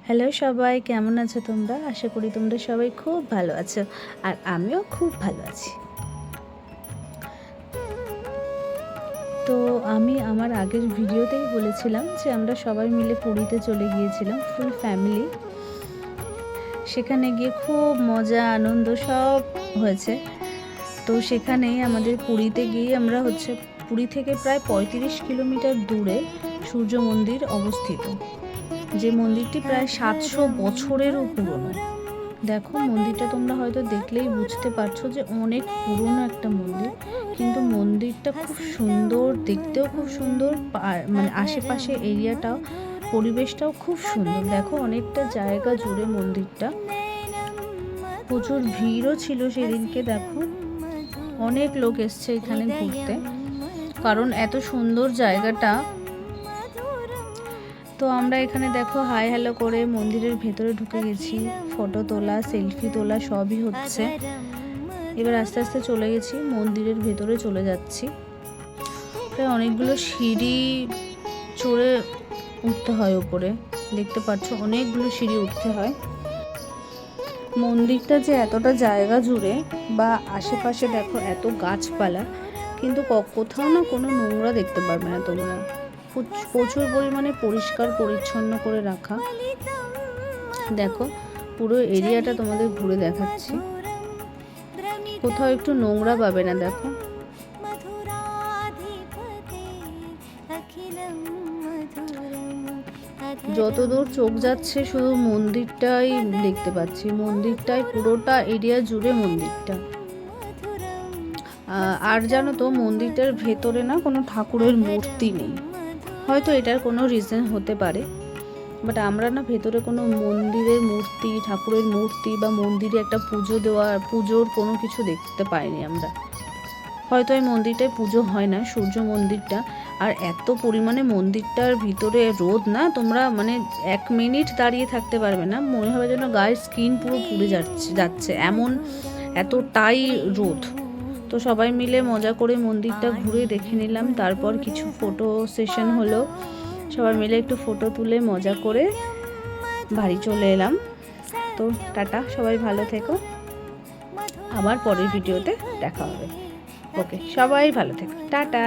Hello সবাই, কেমন আছো তোমরা? আশা করি তোমরা সবাই খুব ভালো আছো, আর আমিও খুব ভালো আছি। তো আমি আমার আগের ভিডিওতেই বলেছিলাম যে আমরা সবাই মিলে পুরীতে চলে গিয়েছিলাম, ফুল ফ্যামিলি। সেখানে গিয়ে খুব মজা আনন্দ সব হয়েছে। তো সেখানেই আমাদের পুরীতে গিয়ে আমরা পুরী থেকে প্রায় 35 কিলোমিটার দূরে সূর্য মন্দির অবস্থিত, যে মন্দিরটি প্রায় 700 বছরেরও পুরনো। দেখো মন্দিরটা তোমরা হয়তো দেখলেই বুঝতে পারছো যে অনেক পুরনো একটা মন্দির, কিন্তু মন্দিরটা খুব সুন্দর, দেখতেও খুব সুন্দর, মানে আশেপাশে এরিয়াটাও, পরিবেশটাও খুব সুন্দর। দেখো অনেকটা জায়গা জুড়ে মন্দিরটা, প্রচুর ভিড়ও ছিল সেদিনকে। দেখো অনেক লোক এসছে এখানে ঘুরতে, কারণ এত সুন্দর জায়গাটা। তো আমরা এখানে দেখো হাই হ্যালো করে মন্দিরের ভেতরে ঢুকে গেছি, ফটো তোলা, সেলফি তোলা সবই হচ্ছে। এবার আস্তে আস্তে চলে গেছি, মন্দিরের ভেতরে চলে যাচ্ছি। প্রায় অনেকগুলো সিঁড়ি চড়ে উঠতে হয় ওপরে, দেখতে পাচ্ছ অনেকগুলো সিঁড়ি উঠতে হয়। মন্দিরটা যে এতটা জায়গা জুড়ে বা আশেপাশে দেখো এত গাছপালা, কিন্তু কোথাও না কোনো নোংরা দেখতে পারবে না তোমরা। প্রচুর পরিমাণে পরিষ্কার পরিচ্ছন্ন করে রাখা। দেখো পুরো এরিয়াটা তোমাদের ঘুরে দেখাচ্ছি, কোথাও একটু নোংরা পাবে না। দেখো যতদূর চোখ যাচ্ছে শুধু মন্দিরটাই দেখতে পাচ্ছি, মন্দিরটাই পুরোটা এরিয়া জুড়ে মন্দিরটা। আর জানো তো মন্দিরটার ভেতরে না কোনো ঠাকুরের মূর্তি নেই, হয়তো এটার কোনো রিজন হতে পারে, বাট আমরা না ভেতরে কোনো মন্দিরের মূর্তি, ঠাকুরের মূর্তি বা মন্দিরে একটা পুজোর কোনো কিছু দেখতে পাইনি আমরা। হয়তো এই মন্দিরটায় পুজো হয় না, সূর্য মন্দিরটা। আর এত পরিমাণে মন্দিরটার ভিতরে রোদ না, তোমরা মানে 1 মিনিট দাঁড়িয়ে থাকতে পারবে না, মনে হবে যেন গায়ের স্কিন পুরো পুড়ে যাচ্ছে, এমন এতটাই রোদ। তো সবাই মিলে মজা করে মন্দিরটা ঘুরে দেখে নিলাম, তারপর কিছু ফটো সেশন হলো, সবাই মিলে একটু ফটো তুলে মজা করে বাড়ি চলে এলাম। তো টাটা, সবাই ভালো থেকো, আবার পরের ভিডিওতে দেখা হবে। ওকে, সবাই ভালো থেকো, টাটা।